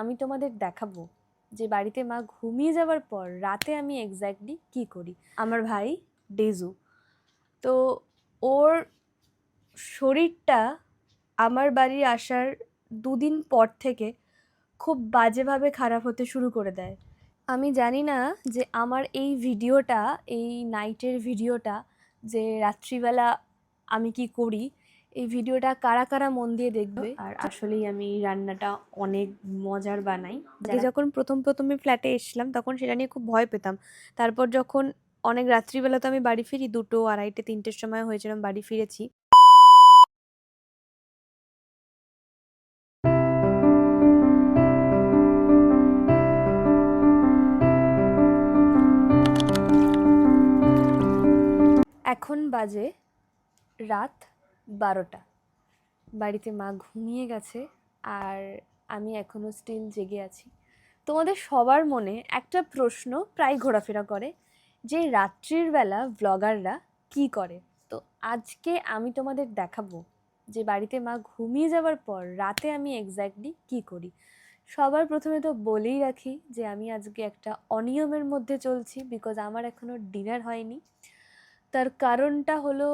আমি তোমাদের দেখাবো যে বাড়িতে মা ঘুমিয়ে যাওয়ার পর রাতে আমি এক্স্যাক্টলি কি করি। আমার ভাই ডেজু, তো ওর শরীরটা আমার বাড়ি আসার দুদিন পর থেকে খুব বাজেভাবে খারাপ হতে শুরু করে দেয়। আমি জানি না যে আমার এই ভিডিওটা, এই নাইটের ভিডিওটা, যে রাত্রিবেলা আমি কি করি, এই ভিডিওটা কারা কারা মন দিয়ে দেখবে। আর আসলেই আমি রান্নাটা অনেক মজার বানাই। আগে যখন প্রথমে ফ্ল্যাটে এসেছিলাম তখন সেটা নিয়ে খুব ভয় পেতাম। তারপর যখন অনেক রাত্রিবেলা তো আমি বাড়ি ফিরি, 2টো, 2:30, 3টের সময় হয়েছিলাম বাড়ি ফিরেছি। এখন বাজে রাত 12টা, বাড়িতে মা ঘুমিয়ে গেছে আর আমি এখনও স্টিল জেগে আছি। তোমাদের সবার মনে একটা প্রশ্ন প্রায় ঘোরাফেরা করে যে রাত্রির বেলা ব্লগাররা কি করে। তো আজকে আমি তোমাদের দেখাবো যে বাড়িতে মা ঘুমিয়ে যাওয়ার পর রাতে আমি এক্স্যাক্টলি কি করি। সবার প্রথমে তো বলেই রাখি যে আমি আজকে একটা অনিয়মের মধ্যে চলছি, বিকজ আমার এখনও ডিনার হয়নি। তার কারণটা হলো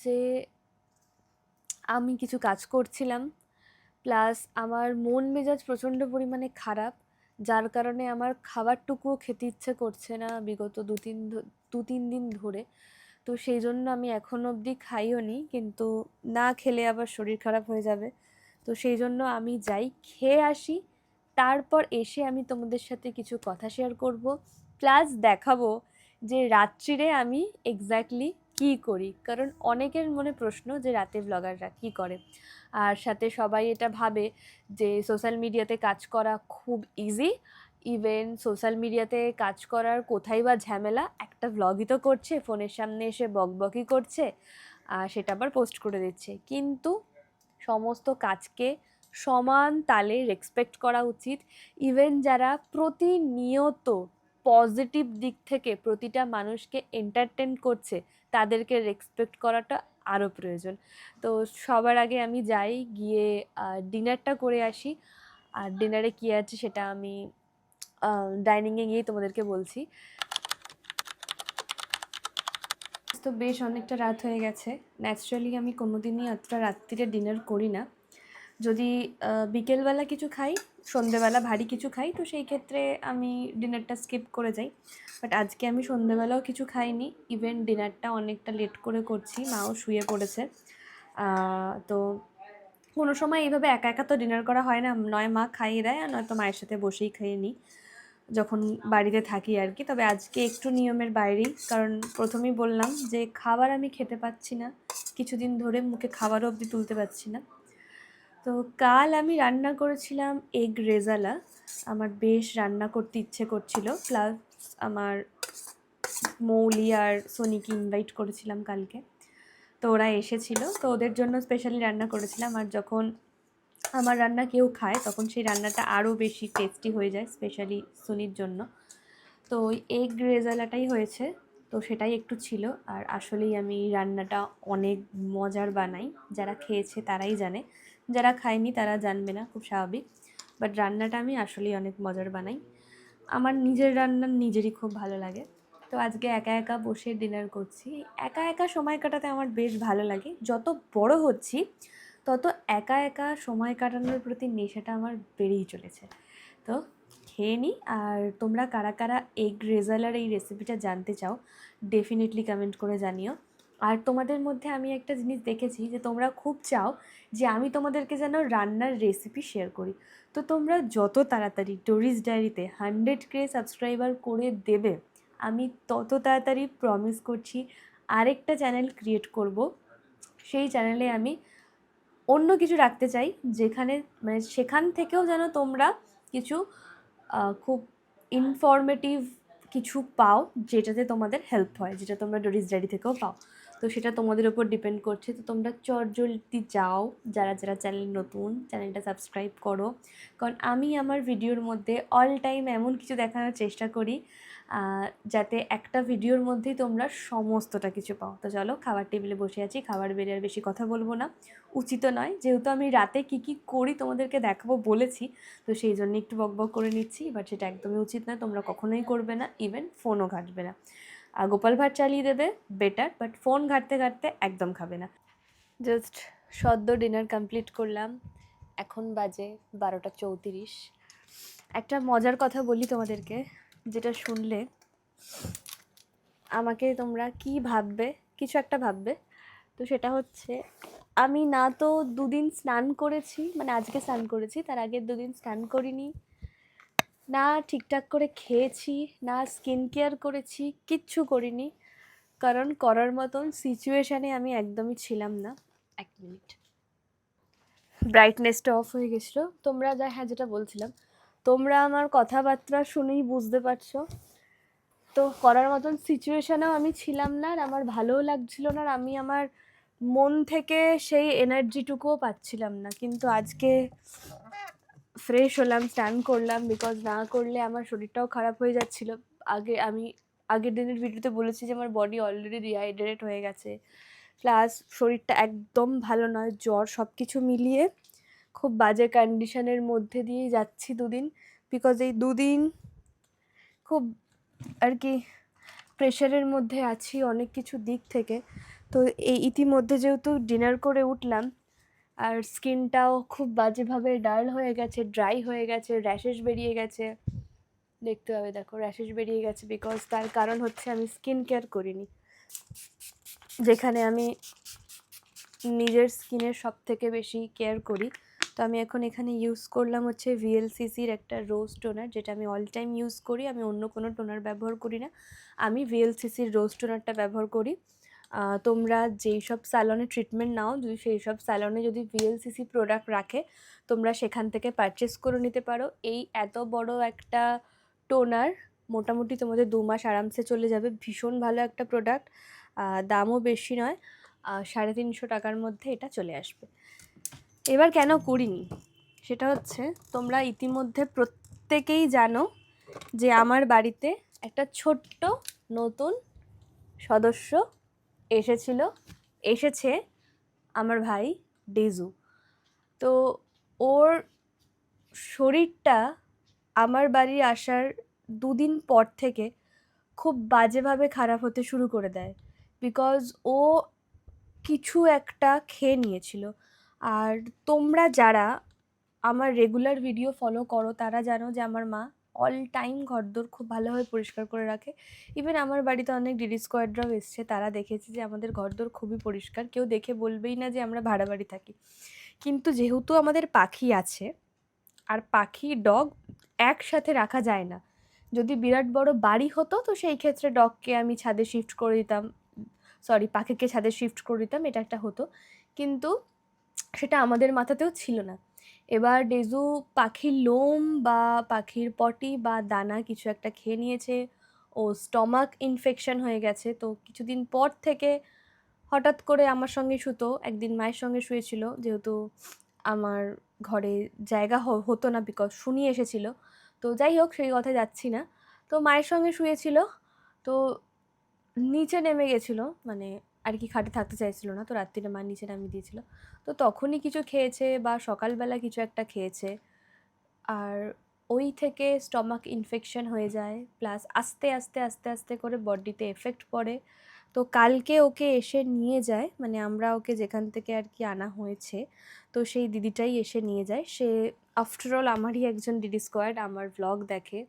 যে আমি কিছু কাজ করছিলাম, প্লাস আমার মন মেজাজ প্রচণ্ড পরিমাণে খারাপ, যার কারণে আমার খাবারটুকুও খেতে ইচ্ছে করছে না বিগত 2-3 দিন ধরে। তো সেই জন্য আমি এখন অবধি খাইও নি, কিন্তু না খেলে আবার শরীর খারাপ হয়ে যাবে। তো সেই জন্য আমি যাই, খেয়ে আসি, তারপর এসে আমি তোমাদের সাথে কিছু কথা শেয়ার করব, প্লাস দেখাবো যে রাত্রিরে আমি এক্স্যাক্টলি কী করি। কারণ অনেকের মনে প্রশ্ন যে রাতে ব্লগাররা কী করে, আর সাথে সবাই এটা ভাবে যে সোশ্যাল মিডিয়াতে কাজ করা খুব ইজি। ইভেন সোশ্যাল মিডিয়াতে কাজ করার কোথায় বা ঝামেলা, একটা ব্লগই তো করছে, ফোনের সামনে এসে বকবকই করছে, সেটা আবার পোস্ট করে দিচ্ছে। কিন্তু সমস্ত কাজকে সমান তালে রেসপেক্ট করা উচিত। ইভেন যারা প্রতিনিয়ত পজিটিভ দিক থেকে প্রতিটা মানুষকে এন্টারটেন করছে, তাদেরকে রেসপেক্ট করাটা আরও প্রয়োজন। তো সবার আগে আমি যাই, গিয়ে ডিনারটা করে আসি। আর ডিনারে কী আছে সেটা আমি ডাইনিংয়ে গিয়েই তোমাদেরকে বলছি। তো বেশ অনেকটা রাত হয়ে গেছে। ন্যাচারালি আমি কোনোদিনই এতটা রাত্রিরে ডিনার করি না। যদি বিকেলবেলা কিছু খাই, সন্ধেবেলা ভারী কিছু খাই, তো সেই ক্ষেত্রে আমি ডিনারটা স্কিপ করে যাই। বাট আজকে আমি সন্ধেবেলাও কিছু খাইনি, ইভেন ডিনারটা অনেকটা লেট করে করছি, মাও শুয়ে পড়েছে। তো কোনো সময় এইভাবে একা একা তো ডিনার করা হয় না, নয় মা খাইয়ে দেয় আর নয়তো মায়ের সাথে বসেই খাইয়ে নিই যখন বাড়িতে থাকি আর কি। তবে আজকে একটু নিয়মের বাইরেই, কারণ প্রথমেই বললাম যে খাবার আমি খেতে পাচ্ছি না, কিছুদিন ধরে মুখে খাবারও অবধি তুলতে পারছি না। তো কাল আমি রান্না করেছিলাম এগ রেজালা, আমার বেশ রান্না করতে ইচ্ছে করছিল, প্লাস আমার মৌলি আর সোনিকে ইনভাইট করেছিলাম কালকে, তো ওরা এসেছিলো, তো ওদের জন্য স্পেশালি রান্না করেছিলাম। আর যখন আমার রান্না কেউ খায় তখন সেই রান্নাটা আরও বেশি টেস্টি হয়ে যায়, স্পেশালি সোনির জন্য। তো ওই এগ রেজালাটাই হয়েছে, তো সেটাই একটু ছিল। আর আসলেই আমি রান্নাটা অনেক মজার বানাই, যারা খেয়েছে তারাই জানে, যারা খায়নি তারা জানবে না, খুব স্বাভাবিক। বাট রান্নাটা আমি আসলেই অনেক মজার বানাই, আমার নিজের রান্না নিজেরই খুব ভালো লাগে। তো আজকে একা একা বসে ডিনার করছি। একা একা সময় কাটাতে আমার বেশ ভালো লাগে। যত বড় হচ্ছি তত একা একা সময় কাটানোর প্রতি নেশাটা আমার বেড়েই চলেছে। তো খেয়ে নিই। আর তোমরা কারা কারা এগ রেজালার এই রেসিপিটা জানতে চাও, ডেফিনেটলি কমেন্ট করে জানিও। আর তোমাদের মধ্যে আমি একটা জিনিস দেখেছি যে তোমরা খুব চাও যে আমি তোমাদেরকে যেন রান্নার রেসিপি শেয়ার করি। তো তোমরা যত তাড়াতাড়ি ডোরিস ডায়েরিতে 100K সাবস্ক্রাইবার করে দেবে, আমি তত তাড়াতাড়ি প্রমিস করছি আরেকটা চ্যানেল ক্রিয়েট করব। সেই চ্যানেলে আমি অন্য কিছু রাখতে চাই, যেখানে মানে সেখান থেকেও যেন তোমরা কিছু খুব ইনফরমেটিভ কিছু পাও, যেটাতে তোমাদের হেল্প হয়, যেটা তোমরা ডোরিস ডায়েরি থেকেও পাও। তো সেটা তোমাদের উপর ডিপেন্ড করছে। তো তোমরা চটজলদি যাও, যারা যারা চ্যানেল নতুন, চ্যানেলটা সাবস্ক্রাইব করো। কারণ আমি আমার ভিডিওর মধ্যে অল টাইম এমন কিছু দেখানোর চেষ্টা করি যাতে একটা ভিডিওর মধ্যেই তোমরা সমস্তটা কিছু পাও। তো চলো, খাবার টেবিলে বসে আছি, খাবার বেড়ে আর বেশি কথা বলবো না, উচিত নয়, যেহেতু আমি রাতে কী কী করি তোমাদেরকে দেখাবো বলেছি, তো সেই জন্য একটু বকবক করে নিচ্ছি। বাট সেটা একদমই উচিত নয়, তোমরা কখনোই করবে না, ইভেন ফোনও ঘাঁটবে না। গোপাল ভাট চালিয়ে দেবে বেটার, বাট ফোন ঘাঁটতে ঘাঁটতে একদম খাবে না। জাস্ট সদ্য ডিনার কমপ্লিট করলাম, এখন বাজে 12:34। একটা মজার কথা বলি তোমাদেরকে, যেটা শুনলে আমাকে তোমরা কি ভাববে, কিছু একটা ভাববে। তো সেটা হচ্ছে, আমি না তো দুদিন স্নান করেছি, মানে আজকে স্নান করেছি, তার আগের দুদিন স্নান করিনি, না ঠিকঠাক করে খেয়েছি, না স্কিন কেয়ার করেছি, কিচ্ছু করিনি, কারণ করার মতন সিচুয়েশানে আমি একদমই ছিলাম না। 1 মিনিট, ব্রাইটনেসটা অফ হয়ে গেছিলো। তোমরা যেটা বলছিলাম, তোমরা আমার কথাবার্তা শুনেই বুঝতে পারছো। তো করার মতন সিচুয়েশানেও আমি ছিলাম না, আর আমার ভালোও লাগছিল না, আর আমি আমার মন থেকে সেই এনার্জিটুকুও পাচ্ছিলাম না। কিন্তু আজকে ফ্রেশ হলাম, স্নান করলাম, বিকজ না করলে আমার শরীরটাও খারাপ হয়ে যাচ্ছিলো। আমি আগের দিনের ভিডিওতে বলেছি যে আমার বডি অলরেডি ডিহাইড্রেট হয়ে গেছে, প্লাস শরীরটা একদম ভালো নয়, জ্বর, সব কিছু মিলিয়ে খুব বাজে কন্ডিশনের মধ্যে দিয়েই যাচ্ছি দুদিন। বিকজ এই দুদিন খুব আর কি প্রেশারের মধ্যে আছি অনেক কিছু দিক থেকে। তো এই ইতিমধ্যে যেহেতু ডিনার করে উঠলাম, আর স্কিনটাও খুব বাজেভাবে ডাল হয়ে গেছে, ড্রাই হয়ে গেছে, র্যাশেস বেরিয়ে গেছে, দেখতে হবে, দেখো র্যাশেস বেরিয়ে গেছে, বিকজ তার কারণ হচ্ছে আমি স্কিন কেয়ার করিনি, যেখানে আমি নিজের স্কিনের সব থেকে বেশি কেয়ার করি। তো আমি এখন এখানে ইউজ করলাম হচ্ছে ভিএলসিসির একটা রোজ টোনার, যেটা আমি অল টাইম ইউজ করি, আমি অন্য কোনো টোনার ব্যবহার করি না, আমি ভিএলসিসির রোজ টোনারটা ব্যবহার করি। তোমরা যেই সব স্যালনে ট্রিটমেন্ট নাও, যদি সেই সব স্যালনে যদি ভিএলসিসি প্রোডাক্ট রাখে, তোমরা সেখান থেকে পারচেস করে নিতে পারো। এই এত বড় একটা টোনার মোটামুটি তোমাদের 2 মাস আরামসে চলে যাবে, ভীষণ ভালো একটা প্রোডাক্ট, দামও বেশি নয়, 350 টাকার মধ্যে এটা চলে আসবে। এবার কেন করিনি সেটা হচ্ছে, তোমরা ইতিমধ্যে প্রত্যেকেই জানো যে আমার বাড়িতে একটা ছোট্ট নতুন সদস্য এসেছে, আমার ভাই ডেজু। তো ওর শরীরটা আমার বাড়ি আসার 2 দিন পর থেকে খুব বাজেভাবে খারাপ হতে শুরু করে দেয়, বিকজ ও কিছু একটা খেয়ে নিয়েছিল। আর তোমরা যারা আমার রেগুলার ভিডিও ফলো করো তারা জানো যে আমার মা অল টাইম ঘরদোর খুব ভালোভাবে পরিষ্কার করে রাখে। ইভেন আমার বাড়িতে অনেক ডিডি স্কোয়াডরাও এসছে, তারা দেখেছে যে আমাদের ঘরদোর খুবই পরিষ্কার, কেউ দেখে বলবেই না যে আমরা ভাড়া বাড়ি থাকি। কিন্তু যেহেতু আমাদের পাখি আছে, আর পাখি ডগ একসাথে রাখা যায় না, যদি বিরাট বড় বাড়ি হতো তো সেই ক্ষেত্রে ডগকে আমি ছাদে শিফট করে দিতাম, পাখিকে ছাদে শিফট করে দিতাম, এটা একটা হতো, কিন্তু সেটা আমাদের মাথাতেও ছিল না। এবার ডেজু পাখির লোম বা পাখির পটি বা দানা কিছু একটা খেয়ে নিয়েছে, ও স্টমাক ইনফেকশন হয়ে গেছে। তো কিছুদিন পর থেকে হঠাৎ করে আমার সঙ্গে শুতো, একদিন মায়ের সঙ্গে শুয়েছিল, যেহেতু আমার ঘরে জায়গা হতো না, বিকজ শুনি এসেছিল। তো যাই হোক, সেই কথায় যাচ্ছি না। তো মায়ের সঙ্গে শুয়েছিল, তো নিচে নেমে গেছিলো, মানে আর কি খাটে থাকতে চাইছিল না, তো রাত্রিরে মা নিচে নামিয়ে দিয়েছিল। তো তখনই কিছু খেয়েছে বা সকালবেলা কিছু একটা খেয়েছে, আর ওই থেকে স্টমাক ইনফেকশন হয়ে যায়, প্লাস আস্তে আস্তে আস্তে আস্তে করে বডিতে এফেক্ট পড়ে। তো কালকে ওকে এসে নিয়ে যায়, মানে আমরা ওকে যেখান থেকে আর কি আনা হয়েছে, তো সেই দিদিটাই এসে নিয়ে যায়। সে আফটারঅল আমারই একজন ডিডি স্কোয়াড, আমার ব্লগ দেখে,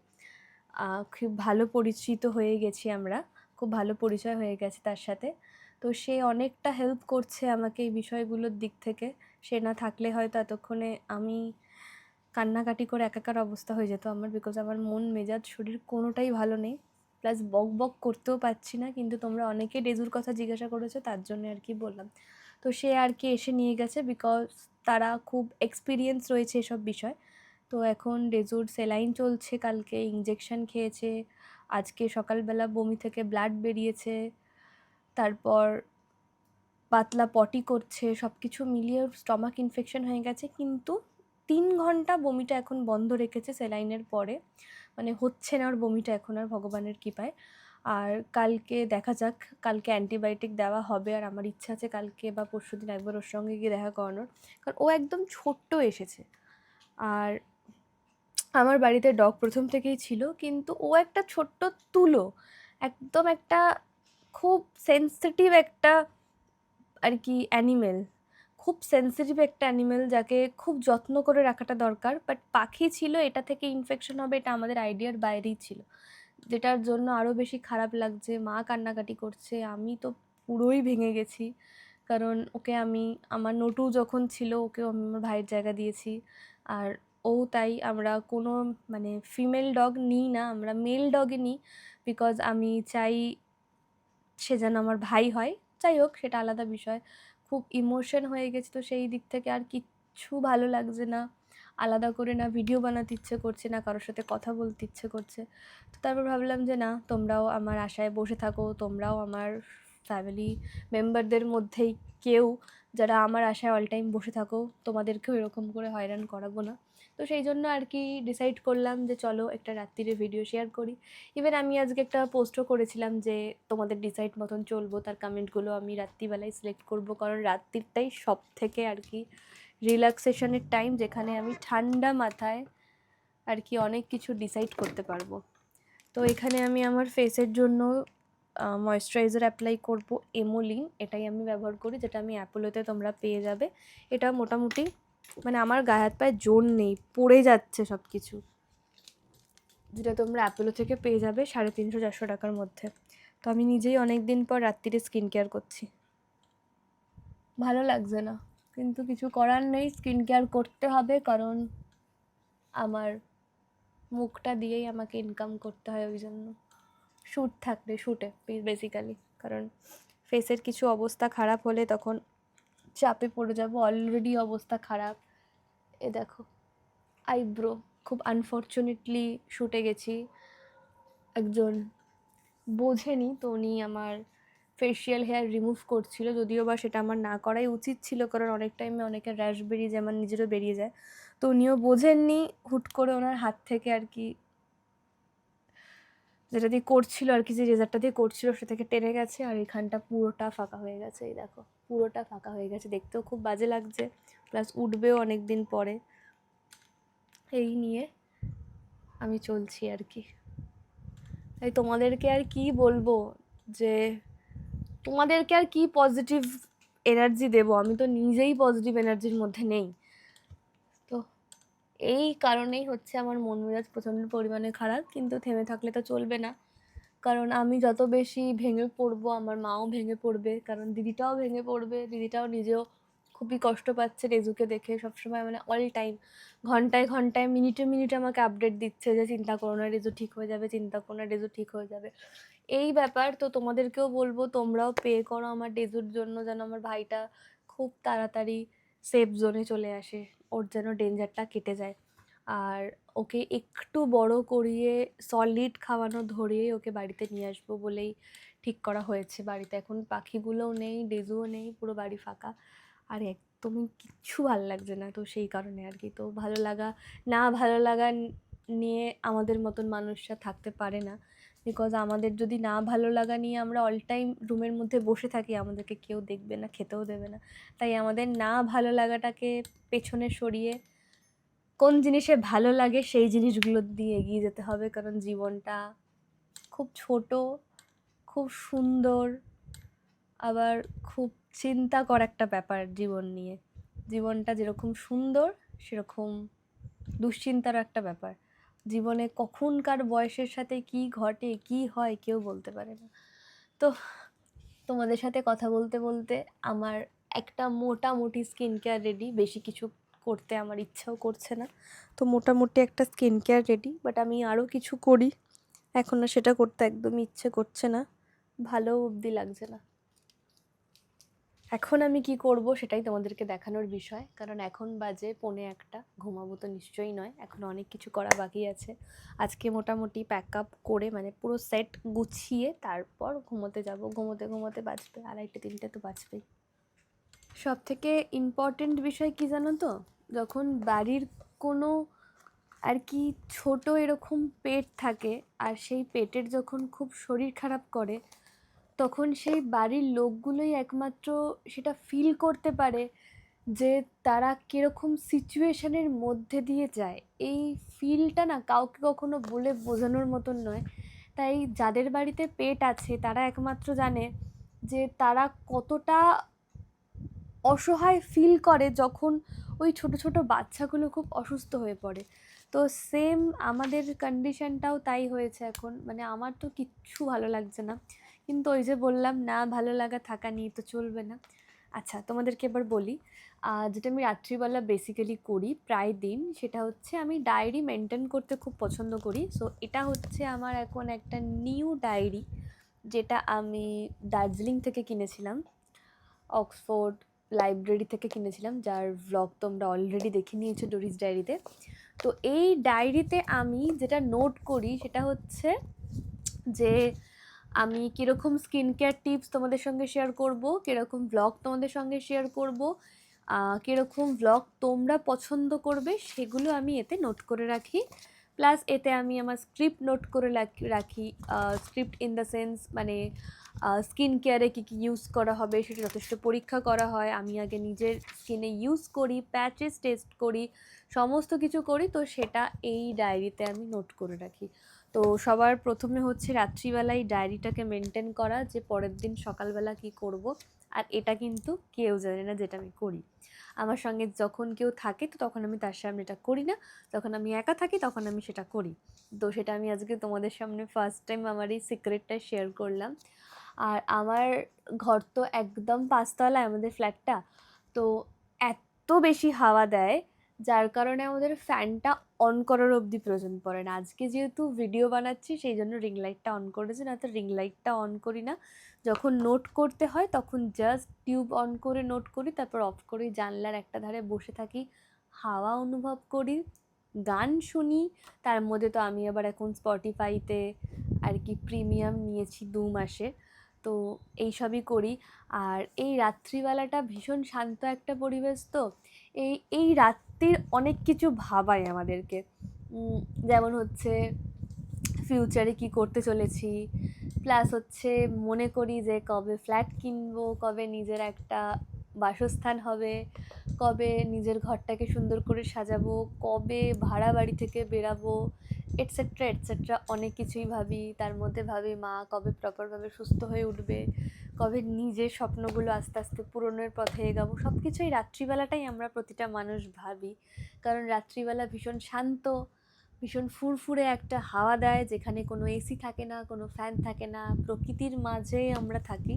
খুব ভালো পরিচিত হয়ে গেছি আমরা, খুব ভালো পরিচয় হয়ে গেছে তার সাথে। তো সে অনেকটা হেল্প করছে আমাকে এই বিষয়গুলোর দিক থেকে। সে না থাকলে হয়তো এতক্ষণে আমি কান্নাকাটি করে একাকার অবস্থা হয়ে যেত আমার, বিকজ আমার মন মেজাজ শরীর কোনোটাই ভালো নেই, প্লাস বক বক করতেও পারছি না। কিন্তু তোমরা অনেকে ডেজুর কথা জিজ্ঞাসা করেছো, তার জন্য আর কি বললাম। তো সে আর কি এসে নিয়ে গেছে, বিকজ তারা খুব এক্সপিরিয়েন্স রয়েছে এসব বিষয়। তো এখন ডেজুর সেলাইন চলছে, কালকে ইঞ্জেকশন খেয়েছে, আজকে সকালবেলা বমি থেকে ব্লাড বেরিয়েছে, তারপর পাতলা পটি করছে, সব কিছু মিলিয়ে স্টমাক ইনফেকশন হয়ে গেছে। কিন্তু 3 ঘন্টা বমিটা এখন বন্ধ রেখেছে সেলাইনের পরে, মানে হচ্ছে না ওর বমিটা এখন আর, ভগবানের কৃপায়। আর কালকে দেখা যাক, কালকে অ্যান্টিবায়োটিক দেওয়া হবে। আর আমার ইচ্ছা আছে কালকে বা পরশুদিন একবার ওর সঙ্গে গিয়ে দেখা করানোর, কারণ ও একদম ছোট্ট এসেছে। আর আমার বাড়িতে ডগ প্রথম থেকেই ছিল, কিন্তু ও একটা ছোট্ট তুলো, একদম একটা খুব সেন্সিটিভ একটা আর কি অ্যানিমেল, খুব সেন্সিটিভ একটা অ্যানিমেল, যাকে খুব যত্ন করে রাখাটা দরকার। বাট পাখি ছিল, এটা থেকে ইনফেকশন হবে এটা আমাদের আইডিয়ার বাইরেই ছিল, যেটার জন্য আরও বেশি খারাপ লাগছে। মা কান্নাকাটি করছে, আমি তো পুরোই ভেঙে গেছি। কারণ ওকে আমি, আমার নটু যখন ছিল ওকেও আমি আমার ভাইয়ের জায়গা দিয়েছি, আর ও তাই। আমরা কোনো মানে ফিমেল ডগ নিই না, আমরা মেল ডগই নিই, বিকজ আমি চাই সে যেন আমার ভাই হয়। যাই হোক, সেটা আলাদা বিষয়। খুব ইমোশন হয়ে গেছে, তো সেই দিক থেকে আর কিচ্ছু ভালো লাগছে না, আলাদা করে না ভিডিও বানাতে ইচ্ছে করছে, না কারোর সাথে কথা বলতে ইচ্ছে করছে। তো তারপর ভাবলাম যে না, তোমরাও আমার আশায় বসে থাকো, তোমরাও আমার ফ্যামিলি মেম্বারদের মধ্যেই কেউ যারা আমার আশায় অল টাইম বসে থাকো, তোমাদেরকেও এরকম করে হয়রান করাবো না। তো সেই জন্য আর কি ডিসাইড করলাম যে চলো একটা রাত্রিরে ভিডিও শেয়ার করি। ইভেন আমি আজকে একটা পোস্টও করেছিলাম যে তোমাদের ডিসাইড মতন চলবো, তার কমেন্টগুলো আমি রাত্রিবেলায় সিলেক্ট করবো, কারণ রাত্রিটাই সব থেকে আর কি রিল্যাক্সেশনের টাইম, যেখানে আমি ঠান্ডা মাথায় আর কি অনেক কিছু ডিসাইড করতে পারবো। তো এখানে আমি আমার ফেসের জন্য ময়েশ্চারাইজার অ্যাপ্লাই করব এমোলিন, এটাই আমি ব্যবহার করি, যেটা আমি অ্যাপোলোতে তোমরা পেয়ে যাবে। এটা মোটামুটি মানে আমার গায়ে হাত পায়ে জোর নেই, পড়ে যাচ্ছে সব কিছু, যেটা তোমরা অ্যাপোলো থেকে পেয়ে যাবে 350-400 টাকার মধ্যে। তো আমি নিজেই অনেক দিন পর রাত্রিরে স্কিন কেয়ার করছি, ভালো লাগছে না, কিন্তু কিছু করার নেই, স্কিন কেয়ার করতে হবে, কারণ আমার মুখটা দিয়েই আমাকে ইনকাম করতে হয়। ওই জন্য শ্যুট থাকলে, শ্যুটে বেসিক্যালি, কারণ ফেসের কিছু অবস্থা খারাপ হলে তখন চাপে পড়ে যাব, অলরেডি অবস্থা খারাপ। এ দেখো আইব্রো, খুব আনফর্চুনেটলি শ্যুটে গেছি, একজন বোঝেনি, তো উনি আমার ফেশিয়াল হেয়ার রিমুভ করছিল, যদিও বা সেটা আমার না করাই উচিত ছিল, কারণ অনেক টাইমে অনেকের র্যাশ বেরিয়ে যায়, আমার নিজেরও বেরিয়ে যায়। তো উনিও বোঝেননি, হুট করে ওনার হাত থেকে আর কি যেটা দিয়ে করছিল আর কি, যে রেজারটা দিয়ে করছিল সে থেকে টেনে গেছে, আর এখানটা পুরোটা ফাঁকা হয়ে গেছে। এই দেখো পুরোটা ফাঁকা হয়ে গেছে, দেখতেও খুব বাজে লাগছে, প্লাস উঠবেও অনেক দিন পরে। এই নিয়ে আমি চলছি আর কি। তাই তোমাদেরকে আর কি বলবো, যে তোমাদেরকে আর কি পজিটিভ এনার্জি দেবো, আমি তো নিজেই পজিটিভ এনার্জির মধ্যে নেই। তো এই কারণেই হচ্ছে আমার মন মেজাজ প্রচণ্ড পরিমাণে খারাপ, কিন্তু থেমে থাকলে তো চলবে না, কারণ আমি যত বেশি ভেঙে পড়বো আমার মাও ভেঙে পড়বে, কারণ দিদিটাও ভেঙে পড়বে, দিদিটাও নিজেও খুবই কষ্ট পাচ্ছে রেজুকে দেখে, সবসময় মানে অল টাইম ঘন্টায় ঘন্টায় মিনিটে মিনিটে আমাকে আপডেট দিচ্ছে যে চিন্তা করো না রেজু ঠিক হয়ে যাবে, চিন্তা করো না রেজু ঠিক হয়ে যাবে, এই ব্যাপার। তো তোমাদেরকেও বলবো তোমরাও পে করো আমার ডেজুর জন্য, যেন আমার ভাইটা খুব তাড়াতাড়ি সেফ জোনে চলে আসে, ওর যেন ডেঞ্জারটা কেটে যায়। আর ওকে একটু বড় করিয়ে সলিড খাওয়ানো ধরিয়ে ওকে বাড়িতে নিয়ে আসবো বলেই ঠিক করা হয়েছে। বাড়িতে এখন পাখিগুলোও নেই, ডেজুও নেই, পুরো বাড়ি ফাঁকা, আর একদমই কিচ্ছু ভালো লাগছে না। তো সেই কারণে আর কি, তো ভালো লাগা না ভালো লাগা নিয়ে আমাদের মতন মানুষরা থাকতে পারে না, বিকজ আমাদের যদি না ভালো লাগা নিয়ে আমরা অল টাইম রুমের মধ্যে বসে থাকি, আমাদেরকে কেউ দেখবে না, খেতেও দেবে না। তাই আমাদের না ভালো লাগাটাকে পেছনে সরিয়ে কোন জিনিসে ভালো লাগে সেই জিনিসগুলো দিয়ে এগিয়ে যেতে হবে, কারণ জীবনটা খুব ছোট, খুব সুন্দর, আবার খুব চিন্তা কর একটা ব্যাপার জীবন নিয়ে। জীবনটা যেরকম সুন্দর সেরকম দুশ্চিন্তারও একটা ব্যাপার। জীবনে কখনকার বয়সের সাথে কি ঘটে কি হয় কেউ বলতে পারে না। তো তোমাদের সাথে কথা বলতে বলতে আমার একটা মোটামুটি স্কিন কেয়ার রেডি, বেশি কিছু করতে আমার ইচ্ছাও করছে না। তো মোটামুটি একটা স্কিন কেয়ার রেডি, বাট আমি আরও কিছু করি, এখন না সেটা করতে একদমই ইচ্ছে করছে না, ভালো অবধি লাগছে না। এখন আমি কি করব সেটাই তোমাদেরকে দেখানোর বিষয়, কারণ এখন বাজে 1:45, ঘুমাবো তো নিশ্চয়ই নয়, এখন অনেক কিছু করা বাকি আছে। আজকে মোটামুটি প্যাক আপ করে মানে পুরো সেট গুছিয়ে তারপর ঘুমোতে যাব, ঘুমোতে ঘুমোতে বাজবে 2:30-3টে তো বাজবেই। সব থেকে ইম্পর্টেন্ট বিষয় কি জানো তো, যখন বাড়ির কোনো আর কি ছোট এরকম পেট থাকে, আর সেই পেটের যখন খুব শরীর খারাপ করে তখন সেই বাড়ির লোকগুলোই একমাত্র সেটা ফিল করতে পারে যে তারা কিরকম সিচুয়েশনের মধ্যে দিয়ে যায়। এই ফিলটা না কাউকে কখনো বলে বোঝানোর মতন নয়। তাই যাদের বাড়িতে পেট আছে তারা একমাত্র জানে যে তারা কতটা অসহায় ফিল করে যখন ওই ছোট ছোট বাচ্চাগুলো খুব অসুস্থ হয়ে পড়ে। তো সেম আমাদের কন্ডিশনটাও তাই হয়েছে এখন, মানে আমার তো কিচ্ছু ভালো লাগছে না, কিন্তু ওই যে বললাম না ভালো লাগা থাকা নিয়ে তো চলবে না। আচ্ছা তোমাদেরকে এবার বলি, যেটা আমি রাত্রিবেলা বেসিক্যালি করি প্রায় দিন, সেটা হচ্ছে আমি ডায়েরি মেনটেন করতে খুব পছন্দ করি। সো এটা হচ্ছে আমার এখন একটা নিউ ডায়েরি, যেটা আমি দার্জিলিং থেকে কিনেছিলাম, অক্সফোর্ড লাইব্রেরি থেকে কিনেছিলাম, যার ভ্লগ তোমরা অলরেডি দেখে নিয়েছো ডোরিস ডায়েরিতে। তো এই ডায়েরিতে আমি যেটা নোট করি সেটা হচ্ছে যে আমি কীরকম স্কিন কেয়ার টিপস তোমাদের সঙ্গে শেয়ার করব, কীরকম ভ্লগ তোমাদের সঙ্গে শেয়ার করব, কীরকম ভ্লগ তোমরা পছন্দ করবে সেগুলো আমি এতে নোট করে রাখি। প্লাস এতে আমি আমার স্ক্রিপ্ট নোট করে রাখি। স্ক্রিপ্ট ইন দ্য সেন্স মানে স্কিন কেয়ারে কী কী ইউজ করা হবে সেটা যথেষ্ট পরীক্ষা করা হয়, আমি আগে নিজের স্কিনে ইউজ করি, প্যাচেস টেস্ট করি, সমস্ত কিছু করি। তো সেটা এই ডায়েরিতে আমি নোট করে রাখি। তো সবার প্রথমে হচ্ছে রাত্রিবেলায় ডায়েরিটাকে মেনটেন করা, যে পরের দিন সকালবেলা কি করব। আর এটা কিন্তু কেউ জানে না যেটা আমি করি। আমার সঙ্গে যখন কেউ থাকে তো তখন আমি তার সামনে এটা করি না, যখন আমি একা থাকি তখন আমি সেটা করি। তো সেটা আমি আজকে তোমাদের সামনে ফার্স্ট টাইম আমার এই সিক্রেটটা শেয়ার করলাম। আর আমার ঘর তো একদম পাঁচতলায় আমাদের ফ্ল্যাটটা, তো এত বেশি হাওয়া দেয় যার কারণে আমাদের ফ্যানটা অন করার অবধি প্রয়োজন পড়ে না। আজকে যেহেতু ভিডিও বানাচ্ছি সেই জন্য রিং লাইটটা অন করেছি, না তো রিং লাইটটা অন করি না। যখন নোট করতে হয় তখন জাস্ট টিউব অন করে নোট করি, তারপর অফ করি, জানলার একটা ধারে বসে থাকি, হাওয়া অনুভব করি, গান শুনি। তার মধ্যে তো আমি আবার এখন স্পটিফাইতে আর কি প্রিমিয়াম নিয়েছি 2 মাসে, তো এইসবই করি। আর এই রাত্রিবেলাটা ভীষণ শান্ত একটা পরিবেশ, তো এই রাত্রির অনেক কিছু ভাবায় আমাদেরকে। যেমন হচ্ছে ফিউচারে কি করতে চলেছি, প্লাস হচ্ছে মনে করি যে কবে ফ্ল্যাট কিনবো, কবে নিজের একটা বাসস্থান হবে, কবে নিজের ঘরটাকে সুন্দর করে সাজাবো, কবে ভাড়া বাড়ি থেকে বেরাবো, এটসেট্রা এটসেট্রা অনেক কিছুই ভাবি। তার মধ্যে ভাবি মা কবে প্রপারভাবে সুস্থ হয়ে উঠবে, কবে নিজের স্বপ্নগুলো আস্তে আস্তে পূরণের পথে এগাবো। সব কিছুই রাত্রিবেলাটাই আমরা প্রতিটা মানুষ ভাবি, কারণ রাত্রিবেলা ভীষণ শান্ত, ভীষণ ফুরফুরে একটা হাওয়া দেয়, যেখানে কোনো এসি থাকে না, কোনো ফ্যান থাকে না, প্রকৃতির মাঝে আমরা থাকি।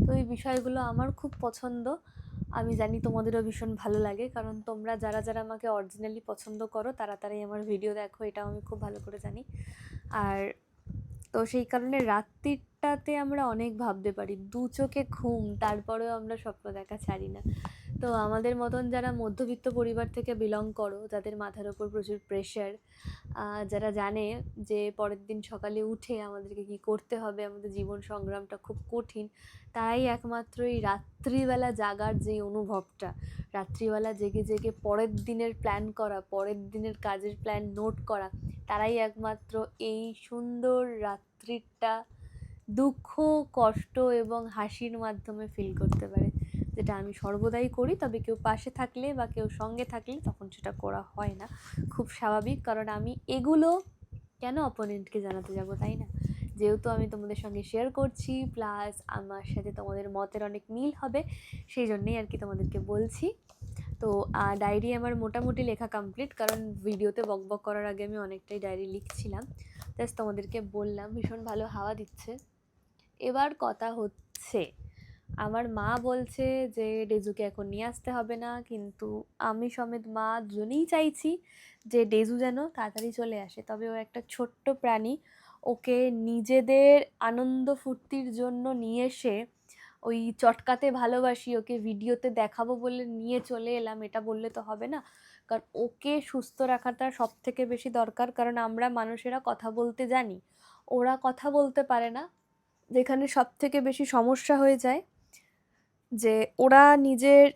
তো এই বিষয়গুলো আমার খুব পছন্দ। আমি জানি তোমাদেরও ভীষণ ভালো লাগে, কারণ তোমরা যারা যারা আমাকে অরিজিনালি পছন্দ করো তারা তারাই আমার ভিডিও দেখো, এটাও আমি খুব ভালো করে জানি। আর তো সেই কারণে রাত্রিটাতে আমরা অনেক ভাবতে পারি, দু চোখে ঘুম, তারপরেও আমরা স্বপ্ন দেখা ছাড়ি না। তো আমাদের মতন যারা মধ্যবিত্ত পরিবার থেকে বিলং করো, যাদের মাথার ওপর প্রচুর প্রেশার, যারা জানে যে পরের দিন সকালে উঠে আমাদেরকে কী করতে হবে, আমাদের জীবন সংগ্রামটা খুব কঠিন, তারাই একমাত্র এই রাত্রিবেলা জাগার যে অনুভবটা, রাত্রিবেলা জেগে জেগে পরের দিনের প্ল্যান করা, পরের দিনের কাজের প্ল্যান নোট করা, তারাই একমাত্র এই সুন্দর রাত্রিটা দুঃখ, কষ্ট এবং হাসির মাধ্যমে ফিল করতে পারে, যেটা আমি সর্বদাই করি। তবে কেউ পাশে থাকলে বা কেউ সঙ্গে থাকলে তখন সেটা করা হয় না, খুব স্বাভাবিক, কারণ আমি এগুলো কেন অপোনেন্টকে জানাতে যাব, তাই না? যেহেতু আমি তোমাদের সঙ্গে শেয়ার করছি, প্লাস আমার সাথে তোমাদের মতের অনেক মিল হবে, সেই জন্যেই আর কি তোমাদেরকে বলছি। তো ডায়েরি আমার মোটামুটি লেখা কমপ্লিট, কারণ ভিডিওতে বকবক করার আগে আমি অনেকটাই ডায়েরি লিখছিলাম। জাস্ট তোমাদেরকে বললাম ভীষণ ভালো হাওয়া দিচ্ছে। এবার কথা হচ্ছে, আমার মা বলছে যে ডেজুকে এখন নিয়ে আসতে হবে না, কিন্তু আমি সমেত মা দুজনেই চাইছি যে ডেজু যেন তাড়াতাড়ি চলে আসে। তবে ও একটা ছোট্ট প্রাণী, ওকে নিজেদের আনন্দ ফুর্তির জন্য নিয়ে এসে ওই চটকাতে ভালোবাসি, ওকে ভিডিওতে দেখাবো বলে নিয়ে চলে এলাম, এটা বললে তো হবে না। কারণ ওকে সুস্থ রাখাটা সব থেকে বেশি দরকার, কারণ আমরা মানুষেরা কথা বলতে জানি, ওরা কথা বলতে পারে না। যেখানে সব থেকে বেশি সমস্যা হয়ে যায় যে ওরা নিজের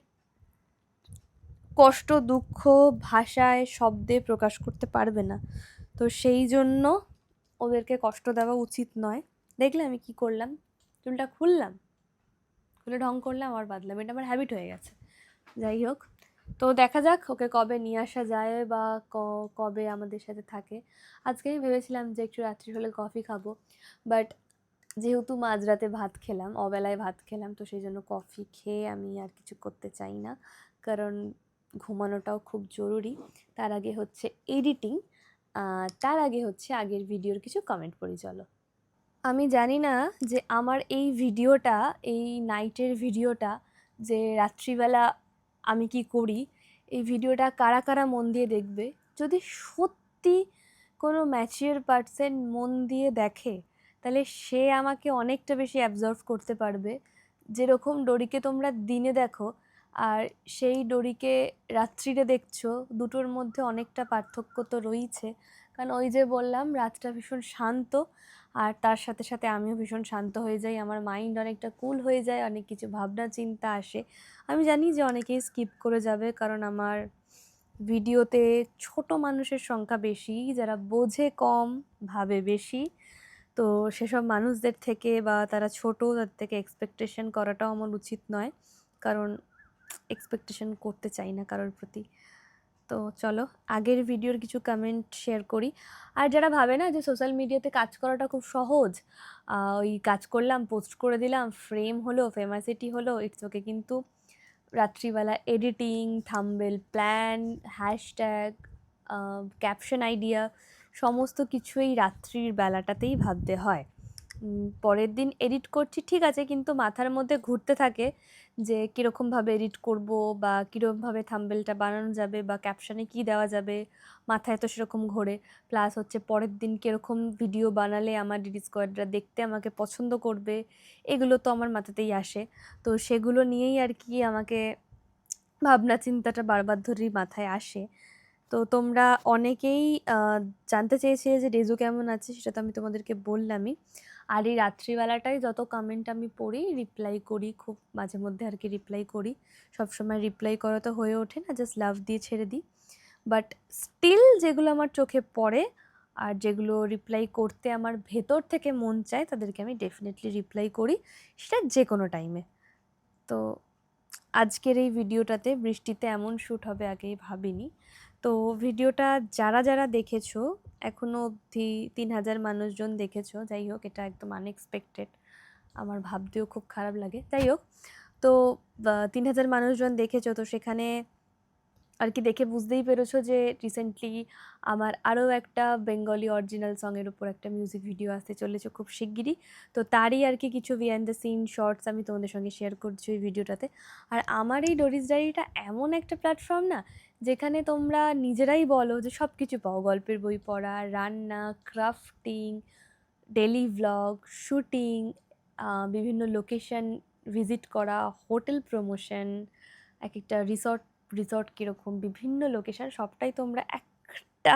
কষ্ট দুঃখ ভাষায় শব্দে প্রকাশ করতে পারবে না, তো সেই জন্য ওদেরকে কষ্ট দেওয়া উচিত নয়। দেখলে আমি কি করলাম, চুলটা খুললাম, খুলে ঢং করলাম আর বাঁধলাম, এটা আমার হ্যাবিট হয়ে গেছে। যাই হোক, তো দেখা যাক ওকে কবে নিয়ে আসা যায় বা কবে আমাদের সাথে থাকে। আজকে আমি ভেবেছিলাম যে একটু রাত্রি হলে কফি খাবো, বাট যেহেতু মাঝরাতে ভাত খেলাম, অবেলায় ভাত খেলাম, তো সেই জন্য কফি খেয়ে আমি আর কিছু করতে চাই না, কারণ ঘুমানোটাও খুব জরুরি। তার আগে হচ্ছে এডিটিং, তার আগে হচ্ছে আগের ভিডিওর কিছু কমেন্ট পড়ি চলো। আমি জানি না যে আমার এই ভিডিওটা, এই নাইটের ভিডিওটা, যে রাত্রিবেলা আমি কি করি, এই ভিডিওটা কারা কারা মন দিয়ে দেখবে। যদি সত্যি কোনো ম্যাচিওর পার্সন মন দিয়ে দেখে, তাহলে সে আমাকে অনেকটা বেশি অ্যাবজর্ভ করতে পারবে। যেরকম ডোরিকে তোমরা দিনে দেখো আর সেই ডোরিকে রাত্রিরে দেখছো, দুটোর মধ্যে অনেকটা পার্থক্য তো রয়েছে। কারণ ওই যে বললাম, রাতটা ভীষণ শান্ত, আর তার সাথে সাথে আমিও ভীষণ শান্ত হয়ে যাই, আমার মাইন্ড অনেকটা কুল হয়ে যায়, অনেক কিছু ভাবনা চিন্তা আসে। আমি জানি যে অনেকেই স্কিপ করে যাবে, কারণ আমার ভিডিওতে ছোট মানুষের সংখ্যা বেশি, যারা বোঝে কম ভাবে বেশি। তো সেসব মানুষদের থেকে বা তারা ছোট, তাদের থেকে এক্সপেকটেশন করাটাও আমার উচিত নয়, কারণ এক্সপেকটেশন করতে চাই না কারোর প্রতি। তো চলো আগের ভিডিওর কিছু কমেন্ট শেয়ার করি। আর যারা ভাবে না যে সোশ্যাল মিডিয়াতে কাজ করাটা খুব সহজ, ওই কাজ করলাম, পোস্ট করে দিলাম, ফ্রেম হলো, ফেমাসিটি হলো, ইটস ওকে, কিন্তু রাত্রিবেলা editing, thumbnail plan, hashtag, caption idea, সমস্ত কিছুই রাত্রির বেলাটাতেই ভাবতে হয়। পরের দিন এডিট করছি ঠিক আছে, কিন্তু মাথার মধ্যে ঘুরতে থাকে যে কীরকমভাবে এডিট করব বা কীরকমভাবে থাম্বনেলটা বানানো যাবে বা ক্যাপশনে কী দেওয়া যাবে, মাথায় তো সেরকম ঘোরে। প্লাস হচ্ছে পরের দিন কীরকম ভিডিও বানালে আমার ডিডি স্কোয়াডরা দেখতে আমাকে পছন্দ করবে, এগুলো তো আমার মাথাতেই আসে। তো সেগুলো নিয়েই আর কি আমাকে ভাবনা চিন্তাটা বারবার ধরেই মাথায় আসে। তো তোমরা অনেকেই জানতে চেয়েছিলে যে রেজু কেমন আছে, সেটা তো আমি তোমাদেরকে বললামই। আর এই রাত্রিবেলাটাই যত কমেন্ট আমি পড়ি, রিপ্লাই করি, খুব মাঝে মধ্যে আর কি রিপ্লাই করি। সবসময় রিপ্লাই করা তো হয়ে ওঠে না, জাস্ট লাভ দিয়ে ছেড়ে দিই। বাট স্টিল যেগুলো আমার চোখে পড়ে আর যেগুলো রিপ্লাই করতে আমার ভেতর থেকে মন চায়, তাদেরকে আমি ডেফিনেটলি রিপ্লাই করি, সেটা যে কোনো টাইমে। তো আজকের এই ভিডিওটাতে বৃষ্টিতে এমন শ্যুট হবে আগেই ভাবিনি। তো ভিডিওটা যারা যারা দেখেছো, এখনও অবধি 3000 মানুষজন দেখেছো। যাই হোক, এটা একদম আনএক্সপেক্টেড, আমার ভাবতেও খুব খারাপ লাগে। যাই হোক, তো 3000 মানুষজন দেখেছো, তো সেখানে আর কি দেখে বুঝতেই পেরেছো যে রিসেন্টলি আমার আরও একটা বেঙ্গলি অরিজিনাল সঙের উপর একটা মিউজিক ভিডিও আসতে চলেছে খুব শিগগিরই। তো তারই আর কি কিছু বিহাইন্ড দ্য সিন শর্টস আমি তোমাদের সঙ্গে শেয়ার করছি ওই ভিডিওটাতে। আর আমার এই ডোরিস ডায়েরিটা এমন একটা প্ল্যাটফর্ম না, যেখানে তোমরা নিজেরাই বলো যে সব কিছু পাও, গল্পের বই পড়া, রান্না, ক্রাফটিং, ডেলি ভ্লগ, শুটিং, বিভিন্ন লোকেশন ভিজিট করা, হোটেল প্রমোশন, এক একটা রিসর্ট কীরকম, বিভিন্ন লোকেশন, সবটাই তোমরা একটা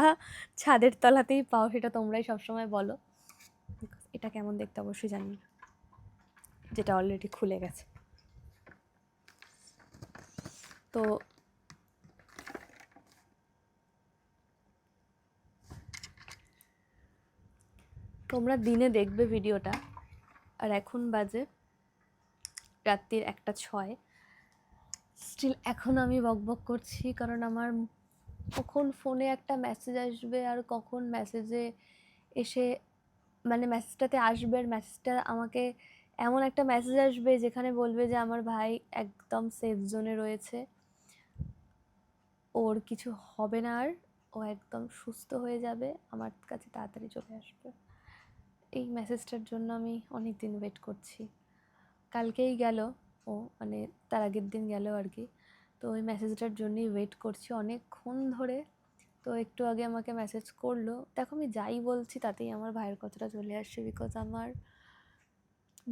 ছাদের তলাতেই পাও, সেটা তোমরাই সবসময় বলো। এটা কেমন দেখতে অবশ্যই জানি না, যেটা অলরেডি খুলে গেছে। তো তোমরা দিনে দেখবে ভিডিওটা, আর এখন বাজে রাত্রির 1:06। স্টিল এখন আমি বকবক করছি, কারণ আমার কখন ফোনে একটা মেসেজ আসবে আর কখন মেসেজে এসে, মানে মেসেজটাতে আসবে আর মেসেজটা আমাকে এমন একটা মেসেজ আসবে যেখানে বলবে যে আমার ভাই একদম সেফ জোনে রয়েছে, ওর কিছু হবে না, আর ও একদম সুস্থ হয়ে যাবে, আমার কাছে তাড়াতাড়ি চলে আসবে। এই মেসেজটার জন্য আমি অনেক দিন ওয়েট করছি। কালকেই গেল ও, মানে তার আগের দিন গেল আর কি। তো ওই মেসেজটার জন্যই ওয়েট করছি অনেকক্ষণ ধরে। তো একটু আগে আমাকে মেসেজ করলো। দেখো আমি যাই বলছি তাতেই আমার ভাইয়ের কথাটা চলে আসছে, বিকজ আমার,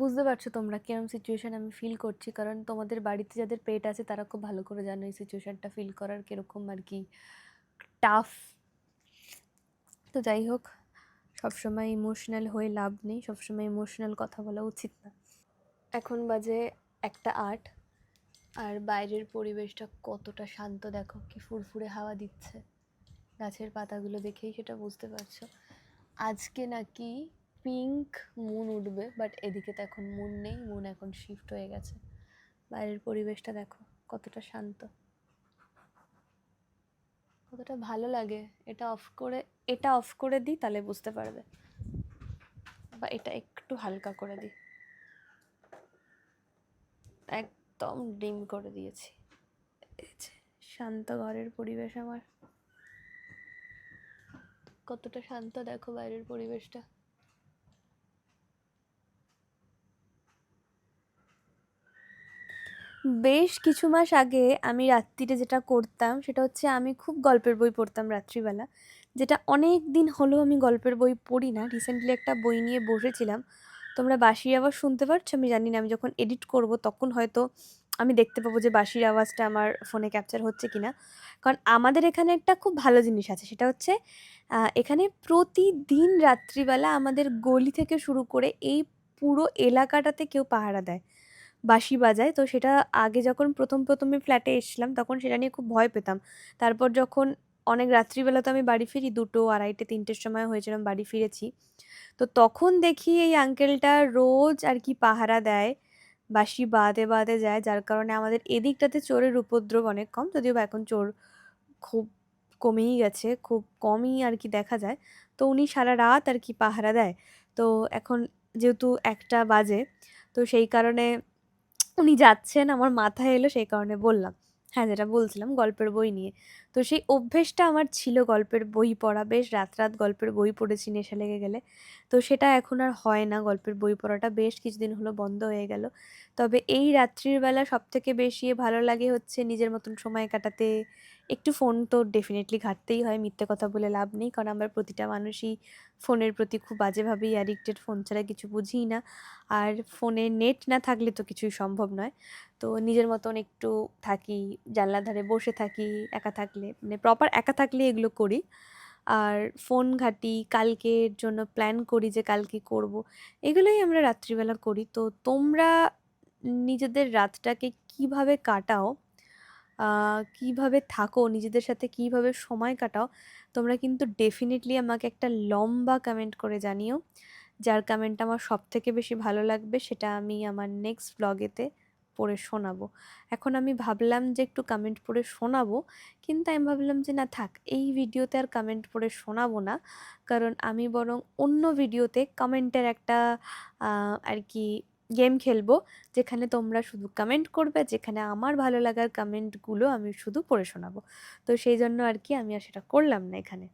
বুঝতে পারছো তোমরা কিরম সিচুয়েশান আমি ফিল করছি, কারণ তোমাদের বাড়িতে যাদের পেট আছে তারা খুব ভালো করে জানো এই সিচুয়েশানটা ফিল করার কীরকম আর কি টাফ। তো যাই হোক, সবসময় ইমোশনাল হয়ে লাভ নেই, সবসময় ইমোশনাল কথা বলা উচিত না। এখন বাজে 1:08। আর বাইরের পরিবেশটা কতটা শান্ত দেখো, কি ফুরফুরে হাওয়া দিচ্ছে, গাছের পাতাগুলো দেখেই সেটা বুঝতে পারছো। আজকে নাকি পিঙ্ক মুন উঠবে, বাট এদিকে তো এখন মুন নেই, মুন এখন শিফট হয়ে গেছে। বাইরের পরিবেশটা দেখো কতটা শান্ত, কতটা ভালো লাগে। এটা অফ করে দিই তাহলে বুঝতে পারবে, বা এটা একটু হালকা করে দিই, একদম ডিম করে দিয়েছি। এই যে শান্ত ঘরের পরিবেশ আমার, কতটা শান্ত দেখো বাইরের পরিবেশটা। বেশ কিছু মাস আগে আমি রাত্রিরে যেটা করতাম সেটা হচ্ছে আমি খুব গল্পের বই পড়তাম রাত্রিবেলা, যেটা অনেক দিন হলো আমি গল্পের বই পড়ি না। রিসেন্টলি একটা বই নিয়ে বসেছিলাম, তোমরা বাঁশির আওয়াজ শুনতে পাচ্ছ আমি জানি না, আমি যখন এডিট করব তখন হয়তো আমি দেখতে পাবো যে বাঁশির আওয়াজটা আমার ফোনে ক্যাপচার হচ্ছে কিনা। কারণ আমাদের এখানে একটা খুব ভালো জিনিস আছে, সেটা হচ্ছে এখানে প্রতিদিন রাত্রিবেলা আমাদের গলি থেকে শুরু করে এই পুরো এলাকাটাতে কেউ পাহারা দেয়, বাঁশি বাজায়। তো সেটা আগে যখন প্রথমে ফ্ল্যাটে এসেছিলাম তখন সেটা নিয়ে খুব ভয় পেতাম। তারপর যখন অনেক রাত্রিবেলা তো আমি বাড়ি ফিরি, 2টো, 2:30, 3টের সময় হয়েছিলাম বাড়ি ফিরেছি, তো তখন দেখি এই আঙ্কেলটা রোজ আর কি পাহারা দেয়, বাঁশি বাদে যায়, যার কারণে আমাদের এদিকটাতে চোরের উপদ্রব অনেক কম, যদিও বা এখন চোর খুব কমেই গেছে, খুব কমই আর কি দেখা যায়। তো উনি সারা রাত আর কি পাহারা দেয়। তো এখন যেহেতু 1টা বাজে, তো সেই কারণে উনি যাচ্ছেন, আমার মাথায় এলো, সেই কারণে বললাম। হ্যাঁ, যেটা বলছিলাম গল্পের বই নিয়ে, তো সেই অভ্যেসটা আমার ছিল গল্পের বই পড়া, বেশ রাত রাত গল্পের বই পড়েছি নেশা লেগে গেলে। তো সেটা এখন আর হয় না, গল্পের বই পড়াটা বেশ কিছুদিন হলো বন্ধ হয়ে গেল। তবে এই রাত্রির বেলা সব থেকে বেশি ভালো লাগে হচ্ছে নিজের মতন সময় কাটাতে। একটু ফোন তো ডেফিনেটলি ঘাঁটতেই হয়, মিথ্যে কথা বলে লাভ নেই, কারণ আমরা প্রতিটা মানুষই ফোনের প্রতি খুব বাজেভাবেই অ্যাডিক্টেড, ফোন ছাড়া কিছু বুঝিই না। আর ফোনে নেট না থাকলে তো কিছুই সম্ভব নয়। তো নিজের মতন একটু থাকি, জানলার ধারে বসে থাকি একা থাকলে, মানে প্রপার একা থাকলে এগুলো করি। আর ফোন ঘাঁটি, কালকের জন্য প্ল্যান করি যে কালকে করব, এগুলোই আমরা রাত্রিবেলা করি। তো তোমরা নিজেদের রাতটাকে কিভাবে কাটাও, কিভাবে থাকো, নিজেদের সাথে কিভাবে সময় কাটাও, তোমরা কিন্তু ডেফিনেটলি আমাকে একটা লম্বা কমেন্ট করে জানিও। যার কমেন্টটা আমার সব থেকে বেশি ভালো লাগবে সেটা আমি আমার নেক্সট ব্লগেতে পড়ে শোনাবো। এখন আমি ভাবলাম যে একটু কমেন্ট পড়ে শোনাবো, কিন্তু আমি ভাবলাম যে না থাক, এই ভিডিওতে আর কমেন্ট পড়ে শোনাবো না, কারণ আমি বরং অন্য ভিডিওতে কমেন্টের একটা আর কি গেম খেলবো, যেখানে তোমরা শুধু কমেন্ট করবে, যেখানে আমার ভালো লাগার কমেন্টগুলো আমি শুধু পড়ে শোনাবো। তো সেই জন্য আর কি আমি আর সেটা করলাম না এখানে।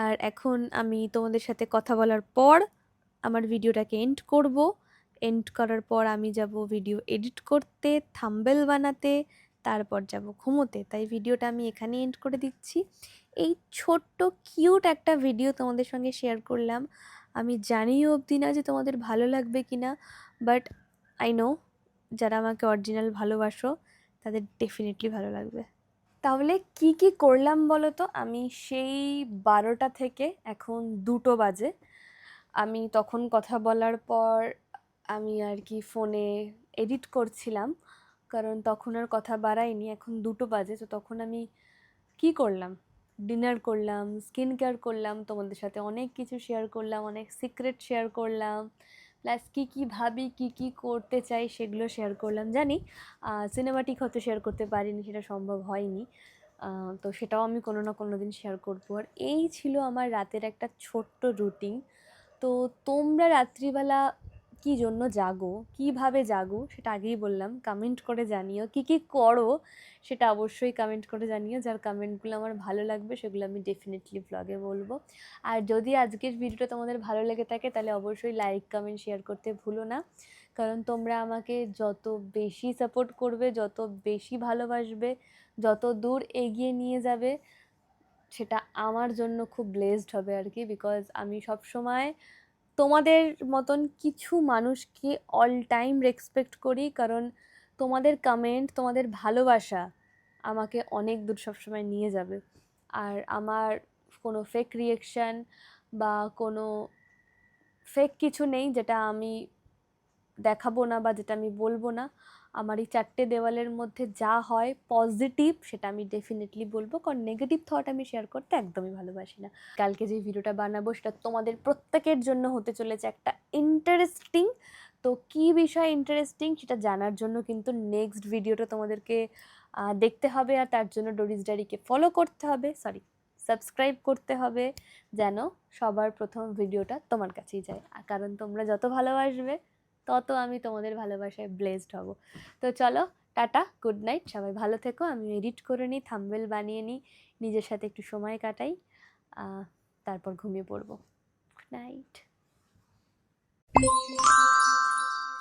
আর এখন আমি তোমাদের সাথে কথা বলার পর আমার ভিডিওটাকে এন্ড করব। এন্ড করার পর আমি যাব ভিডিও এডিট করতে, থাম্বনেল বানাতে, তারপর যাব ঘুমোতে। তাই ভিডিওটা আমি এখানেই এন্ড করে দিচ্ছি। এই ছোট্ট কিউট একটা ভিডিও তোমাদের সঙ্গে শেয়ার করলাম, আমি জানিও অবধি না যে তোমাদের ভালো লাগবে কি না, বাট আই নো যারা আমাকে অরিজিনাল ভালোবাসো তাদের ডেফিনেটলি ভালো লাগবে। তাহলে কি কি করলাম বলো তো, আমি সেই 12টা থেকে এখন 2টো বাজে, আমি তখন কথা বলার পর আমি আর কি ফোনে এডিট করছিলাম, কারণ তখন আর কথা বাড়াইনি, এখন 2টো বাজে। তো তখন আমি কি করলাম, ডিনার করলাম, স্কিন কেয়ার করলাম, তোমাদের সাথে অনেক কিছু শেয়ার করলাম, অনেক সিক্রেট শেয়ার করলাম, প্লাস কী কী ভাবি, কী কী করতে চাই সেগুলো শেয়ার করলাম। জানি সিনেমাটিক হয়তো শেয়ার করতে পারিনি, সেটা সম্ভব হয়নি, তো সেটাও আমি কোনো না কোনো দিন শেয়ার করবো। আর এই ছিল আমার রাতের একটা ছোট্ট রুটিন। তো তোমরা রাত্রিবেলা কী জন্য জাগো, কীভাবে জাগো সেটা আগেই বললাম, কমেন্ট করে জানিও। কী কী করো সেটা অবশ্যই কমেন্ট করে জানিও, যার কমেন্টগুলো আমার ভালো লাগবে সেগুলো আমি ডেফিনেটলি ব্লগে বলবো। আর যদি আজকের ভিডিওটা তোমাদের ভালো লেগে থাকে তাহলে অবশ্যই লাইক, কমেন্ট, শেয়ার করতে ভুলো না, কারণ তোমরা আমাকে যত বেশি সাপোর্ট করবে, যত বেশি ভালোবাসবে, যত দূর এগিয়ে নিয়ে যাবে, সেটা আমার জন্য খুব ব্লেসড হবে আর কি। বিকজ আমি সব সময় তোমাদের মতন কিছু মানুষকে অল টাইম রেসপেক্ট করি, কারণ তোমাদের কমেন্ট, তোমাদের ভালোবাসা আমাকে অনেক দূর সবসময় নিয়ে যাবে। আর আমার কোনো ফেক রিয়েকশান বা কোনো ফেক কিছু নেই যেটা আমি দেখাবো না বা যেটা আমি বলবো না। আমার এই 4টে দেওয়ালের মধ্যে যা হয় পজিটিভ সেটা আমি ডেফিনেটলি বলবো, কারণ নেগেটিভ থট আমি শেয়ার করতে একদমই ভালোবাসি না। কালকে যে ভিডিওটা বানাবো সেটা তোমাদের প্রত্যেকের জন্য হতে চলেছে একটা ইন্টারেস্টিং। তো কী বিষয় ইন্টারেস্টিং সেটা জানার জন্য কিন্তু নেক্সট ভিডিওটা তোমাদেরকে দেখতে হবে, আর তার জন্য ডোরিস ডায়েরিকে ফলো করতে হবে, সাবস্ক্রাইব করতে হবে, যেন সবার প্রথম ভিডিওটা তোমার কাছেই যায়। কারণ তোমরা যত ভালোবাসবে তত আমি তোমাদের ভালোবাসায় ব্লেসড হব। তো চলো, টাটা, গুড নাইট, সবাই ভালো থেকো। আমি এডিট করে নিই, থাম্বনেল বানিয়ে নিই, নিজের সাথে একটু সময় কাটাই, তারপর ঘুমিয়ে পড়বো। Good night.